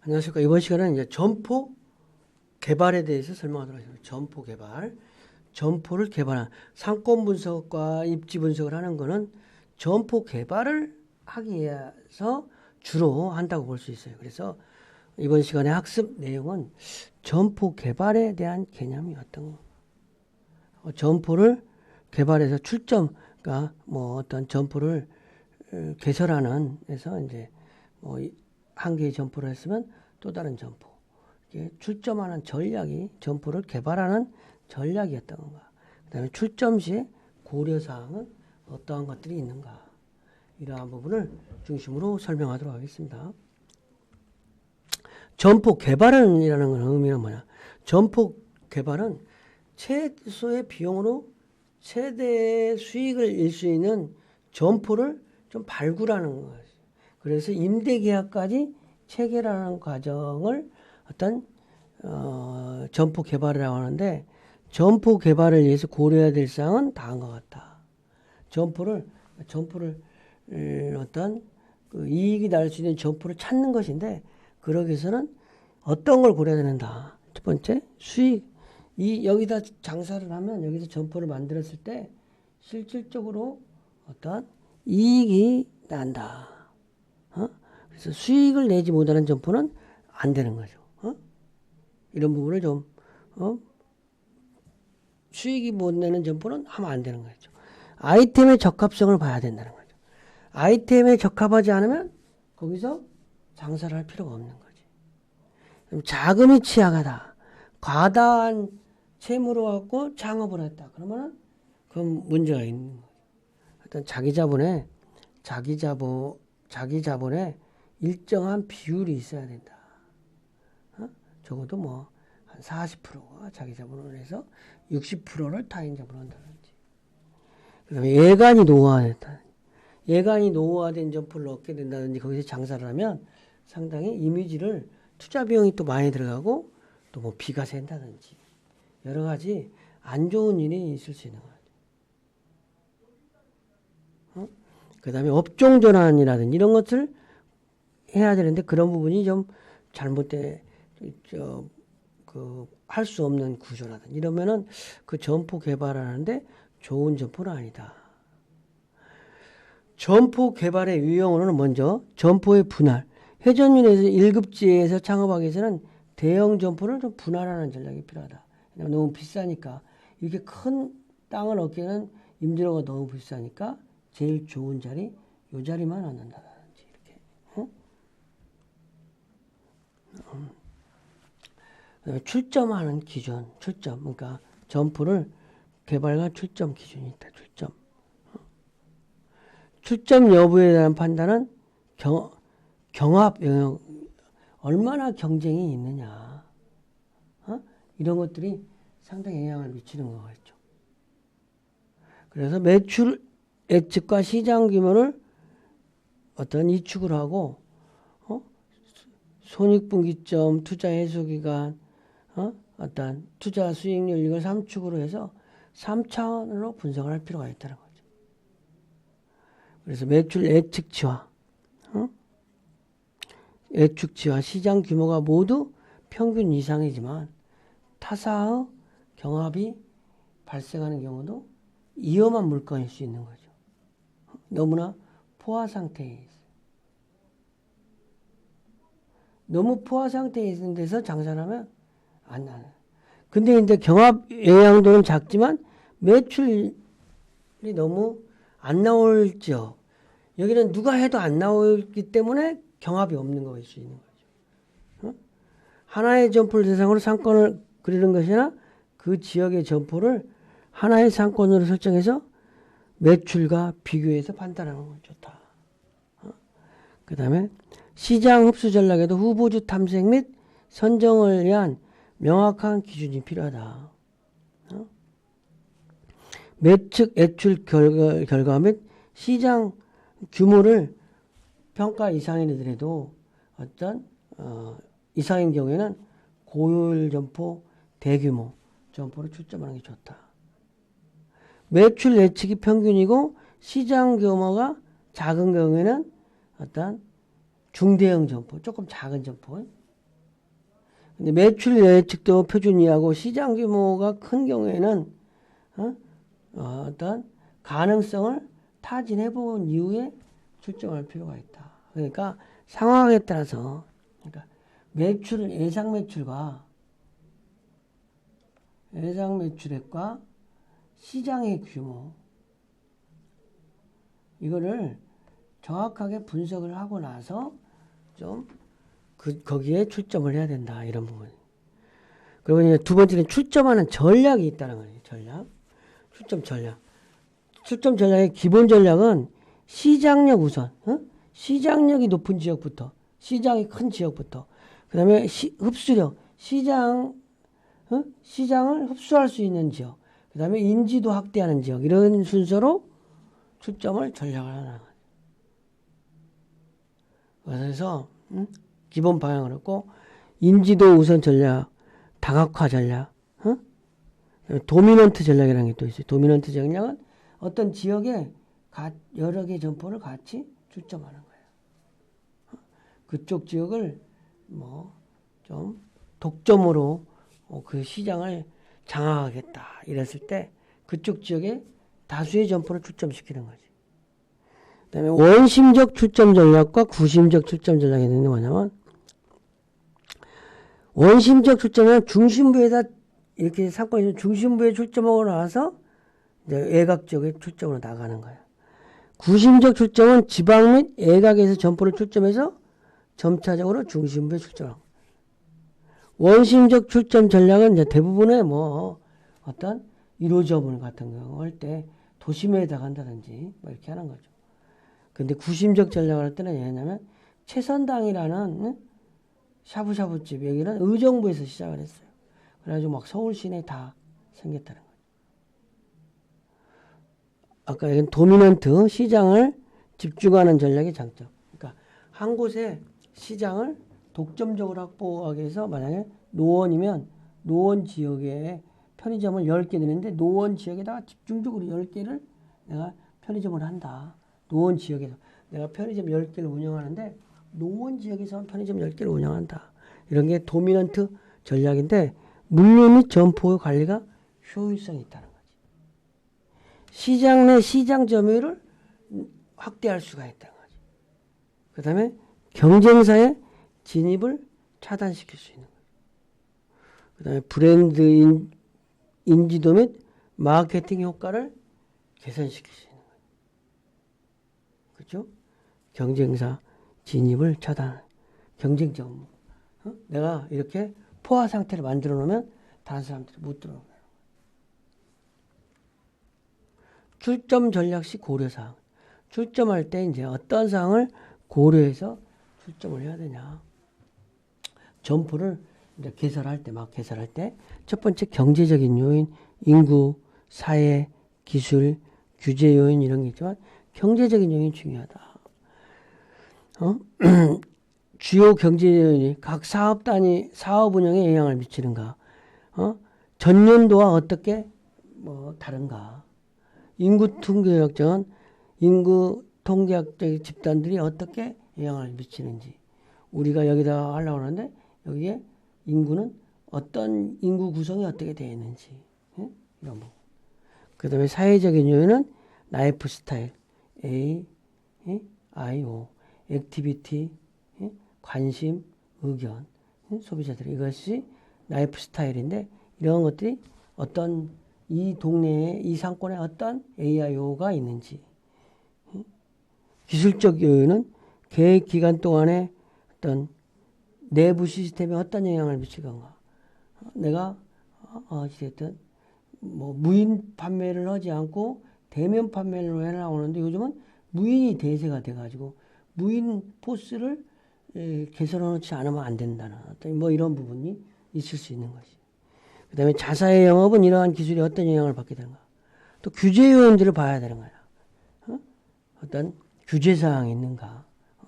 안녕하십니까. 이번 시간은 이제 점포 개발에 대해서 설명하도록 하겠습니다. 점포 개발. 점포를 개발한 상권 분석과 입지 분석을 하는 거는 점포 개발을 하기 위해서 주로 한다고 볼 수 있어요. 그래서 이번 시간의 학습 내용은 점포 개발에 대한 개념이 어떤 거. 점포를 개발해서 출점과 뭐 어떤 점포를 개설하는 해서 이제 뭐 한 개의 점포를 했으면 또 다른 점포. 이렇게 출점하는 전략이 점포를 개발하는 전략이었던 건가. 그 다음에 출점 시에 고려사항은 어떠한 것들이 있는가. 이러한 부분을 중심으로 설명하도록 하겠습니다. 점포 개발은이라는 건 의미는 뭐냐. 점포 개발은 최소의 비용으로 최대의 수익을 일 수 있는 점포를 좀 발굴하는 거예요. 그래서 임대계약까지 체결하는 과정을 어떤 점포 개발이라고 하는데, 점포 개발을 위해서 고려해야 될 사항은 다한 것 같다. 점포를 어떤 그 이익이 날 수 있는 점포를 찾는 것인데, 그러기 위해서는 어떤 걸 고려해야 된다. 첫 번째, 수익. 여기다 장사를 하면, 여기서 점포를 만들었을 때 실질적으로 어떤 이익이 난다. 그래서 수익을 내지 못하는 점포는 안 되는 거죠. 이런 부분을 좀 수익이 못 내는 점포는 하면 안 되는 거죠. 아이템의 적합성을 봐야 된다는 거죠. 아이템에 적합하지 않으면 거기서 장사를 할 필요가 없는 거지. 그럼 자금이 취약하다. 과다한 채무로 갖고 창업을 했다. 그러면은 그건 문제가 있는 거죠. 어떤 자기 자본에 일정한 비율이 있어야 된다. 적어도 뭐 한 40%가 자기 자본을 해서 60%를 타인 자본으로 한다든지. 그다음에 예간이 노후화된 점포를 얻게 된다든지, 거기서 장사를 하면 상당히 이미지를 투자 비용이 또 많이 들어가고, 또 뭐 비가 샌다든지 여러 가지 안 좋은 일이 있을 수 있는 거죠. 그다음에 업종 전환이라든지 이런 것을 해야 되는데, 그런 부분이 좀 할 수 없는 구조라든지 이러면은 그 점포 개발하는데 좋은 점포는 아니다. 점포 개발의 유형으로는 먼저 점포의 분할. 회전율에서 1급지에서 창업하기 위해서는 대형 점포를 좀 분할하는 전략이 필요하다. 왜냐면 너무 비싸니까, 이렇게 큰 땅을 얻기에는 임대료가 너무 비싸니까 제일 좋은 자리, 요 자리만 얻는다. 출점하는 기준, 그러니까 점포를 개발과 출점 기준이 있다. 출점 여부에 대한 판단은 경합 영역, 얼마나 경쟁이 있느냐, 이런 것들이 상당히 영향을 미치는 거겠죠. 그래서 매출 예측과 시장 규모를 어떤 이축을 하고, 손익분기점, 투자 해소기간, 어떤 투자 수익률, 이걸 3축으로 해서 3차원으로 분석을 할 필요가 있다는 거죠. 그래서 매출 예측치와 예측치와 시장 규모가 모두 평균 이상이지만 타사의 경합이 발생하는 경우도 위험한 물건일 수 있는 거죠. 너무나 포화 상태에 있어요. 너무 포화 상태에 있는 데서 장사를 하면 안 나요. 근데 이제 경합 영향도는 작지만 매출이 너무 안 나올 지역, 여기는 누가 해도 안 나오기 때문에 경합이 없는 것일 수 있는 거죠. 하나의 점포를 대상으로 상권을 그리는 것이나 그 지역의 점포를 하나의 상권으로 설정해서 매출과 비교해서 판단하는 건 좋다. 그 다음에 시장 흡수 전략에도 후보주 탐색 및 선정을 위한 명확한 기준이 필요하다. 매측 예출 결과 및 시장 규모를 평가 이상이더라도 어떤 이상인 경우에는 고효율 점포, 대규모 점포를 출점하는 게 좋다. 매출 예측이 평균이고 시장 규모가 작은 경우에는 어떤 중대형 점포, 조금 작은 점포, 근데 매출 예측도 표준 이하고 시장 규모가 큰 경우에는 어떤 가능성을 타진해 본 이후에 출점할 필요가 있다. 그러니까 상황에 따라서 그러니까 매출 예상 매출액과 시장의 규모 이거를 정확하게 분석을 하고 나서 좀 거기에 출점을 해야 된다. 이런 부분. 그리고 이제 두 번째는 출점하는 전략이 있다는 거예요. 출점 전략의 기본 전략은 시장력 우선. 시장력이 높은 지역부터, 시장이 큰 지역부터, 그 다음에 흡수력, 시장을 흡수할 수 있는 지역, 그 다음에 인지도 확대하는 지역, 이런 순서로 출점을 전략을 하는 거예요. 그래서 기본 방향을 했고, 인지도 우선 전략, 다각화 전략, 도미넌트 전략이라는 게 또 있어요. 도미넌트 전략은 어떤 지역에 여러 개 점포를 같이 출점하는 거예요. 그쪽 지역을 좀 독점으로 그 시장을 장악하겠다 이랬을 때 그쪽 지역에 다수의 점포를 출점시키는 거지. 그다음에 원심적 출점 전략과 구심적 출점 전략이 있는데 뭐냐면 원심적 출점은 중심부에다 이렇게 사건이 중심부에 출점하고 나서 이제 외곽 지역에 출점으로 나가는 거야. 구심적 출점은 지방 및 외곽에서 점포를 출점해서 점차적으로 중심부에 출점하고. 원심적 출점 전략은 이제 대부분의 어떤 1호점을 같은 경우 할 때 도심에다 간다든지 이렇게 하는 거죠. 근데 구심적 전략을 할 때는 뭐냐면 최선당이라는 샤브샤브집 여기는 의정부에서 시작을 했어요. 그래가지고 막 서울 시내에 다 생겼다는 거죠. 아까 얘기한 도미넌트 시장을 집중하는 전략의 장점. 그러니까 한 곳에 시장을 독점적으로 확보하기 위해서 만약에 노원이면 노원 지역에 편의점을 10개 되는데 노원 지역에다가 집중적으로 10개를 내가 편의점을 한다. 노원 지역에서 내가 편의점 10개를 운영하는데 노원 지역에서만 편의점 10개를 운영한다. 이런 게 도미넌트 전략인데 물류 및 점포 관리가 효율성이 있다는 거지. 시장 내 시장 점유율을 확대할 수가 있다는 거지. 그 다음에 경쟁사의 진입을 차단시킬 수 있는 거지. 그 다음에 브랜드 인지도 및 마케팅 효과를 개선시킬 수 있는 거지. 그렇죠? 경쟁사 진입을 차단. 경쟁점. 내가 이렇게 포화 상태를 만들어 놓으면 다른 사람들이 못 들어오는 거예요. 출점 전략 시 고려사항. 출점할 때 이제 어떤 사항을 고려해서 출점을 해야 되냐. 점포를 이제 개설할 때 첫 번째 경제적인 요인, 인구, 사회, 기술, 규제 요인 이런 게 있지만 경제적인 요인이 중요하다. 주요 경제 요인이 각 사업 단위 사업 운영에 영향을 미치는가. 전년도와 어떻게 다른가. 인구 통계학적은 인구 통계학적 집단들이 어떻게 영향을 미치는지. 우리가 여기다 하려고 하는데 여기에 인구는 어떤 인구 구성이 어떻게 되어 있는지. 이런 부분. 그 다음에 사회적인 요인은 라이프 스타일, A, I, O, 액티비티, 관심, 의견, 소비자들 이것이 라이프 스타일인데 이런 것들이 어떤 이 동네에 이 상권에 어떤 AIO가 있는지. 기술적 요인은 계획 기간 동안에 어떤 내부 시스템에 어떤 영향을 미칠 건가. 내가 어찌됐든 무인 판매를 하지 않고 대면 판매를 해나가고 하는데 요즘은 무인이 대세가 돼가지고 무인 포스를 개설해 놓지 않으면 안 된다는 어떤 이런 부분이 있을 수 있는 것이. 그 다음에 자사의 영업은 이러한 기술이 어떤 영향을 받게 되는가. 또 규제 요인들을 봐야 되는 거야. 어떤 규제 사항이 있는가.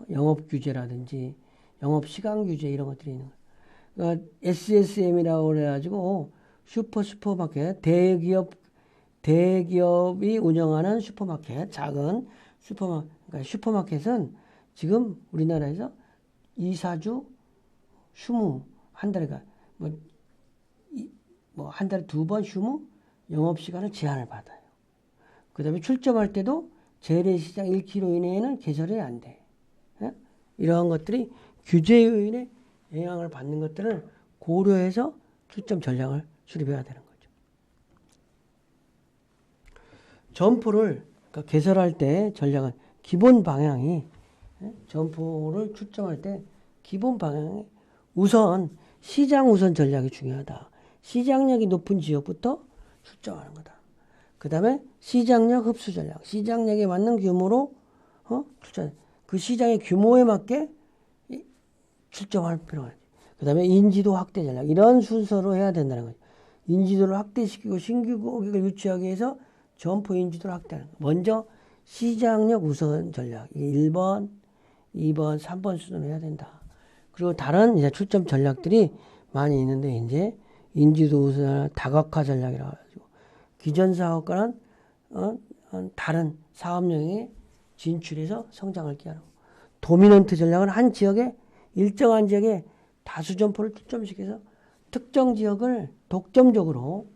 영업 규제라든지 영업 시간 규제 이런 것들이 있는 거야. 그러니까 SSM이라고 그래가지고 슈퍼마켓 대기업이 운영하는 슈퍼마켓 작은 그러니까 슈퍼마켓은 지금 우리나라에서 2, 4주 휴무 한 달에 뭐, 한 달에 2번 휴무, 영업시간을 제한을 받아요. 그 다음에 출점할 때도 재래시장 1km 이내에는 개설이 안 돼. 예? 이러한 것들이 규제 요인에 영향을 받는 것들을 고려해서 출점 전략을 수립해야 되는 거죠. 점포를 그러니까 개설할 때 전략은 기본 방향이 점포를 출점할 때 기본 방향이 우선 시장 우선 전략이 중요하다. 시장력이 높은 지역부터 출점하는 거다. 그 다음에 시장력 흡수 전략. 시장력에 맞는 규모로 출점. 그 시장의 규모에 맞게 출점할 필요가 있지. 그 다음에 인지도 확대 전략. 이런 순서로 해야 된다는 거죠. 인지도를 확대시키고 신규 고객을 유치하기 위해서 점포 인지도를 확대하는 거예요. 먼저 시장력 우선 전략. 1번, 2번, 3번 수준으로 해야 된다. 그리고 다른 이제 출점 전략들이 많이 있는데 이제 인지도 우선 다각화 전략이라고 해가지고 기존 사업과는 다른 사업령에 진출해서 성장을 기하는 거. 도미넌트 전략은 한 지역에 일정한 지역에 다수 점포를 출점시켜서 특정 지역을 독점적으로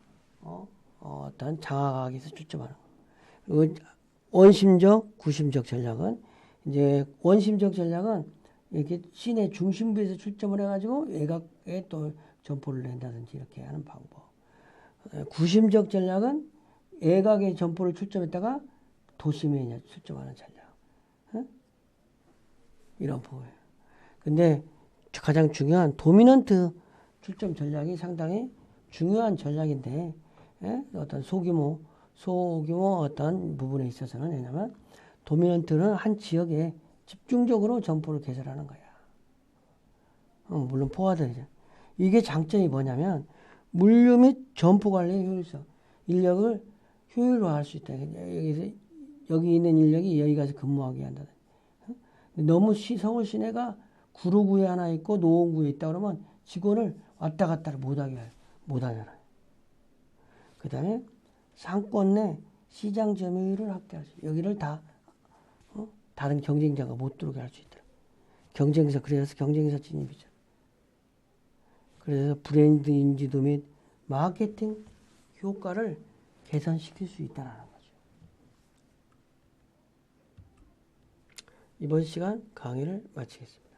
어떤 장악하기 위해서 출점하는 거. 그리고 원심적, 구심적 전략은 이제 원심적 전략은 이렇게 시내 중심부에서 출점을 해가지고 외곽에 또 점포를 낸다든지 이렇게 하는 방법. 구심적 전략은 외곽에 점포를 출점했다가 도심에 이제 출점하는 전략. 이런 부분이에요. 근데 가장 중요한 도미넌트 출점 전략이 상당히 중요한 전략인데 어떤 소규모 어떤 부분에 있어서는 왜냐면 도미넌트는 한 지역에 집중적으로 점포를 개설하는 거야. 물론 포화되죠. 이게 장점이 뭐냐면 물류 및 점포 관리의 효율성, 인력을 효율화할 수 있다. 여기 있는 인력이 여기 가서 근무하게 한다. 너무 서울 시내가 구로구에 하나 있고 노원구에 있다 그러면 직원을 왔다 갔다를 못 하잖아요. 그 다음에 상권 내 시장 점유율을 확대하죠. 여기를 다 다른 경쟁자가 못 들어오게 할 수 있도록. 그래서 경쟁사 진입이죠. 그래서 브랜드 인지도 및 마케팅 효과를 개선시킬 수 있다는 거죠. 이번 시간 강의를 마치겠습니다.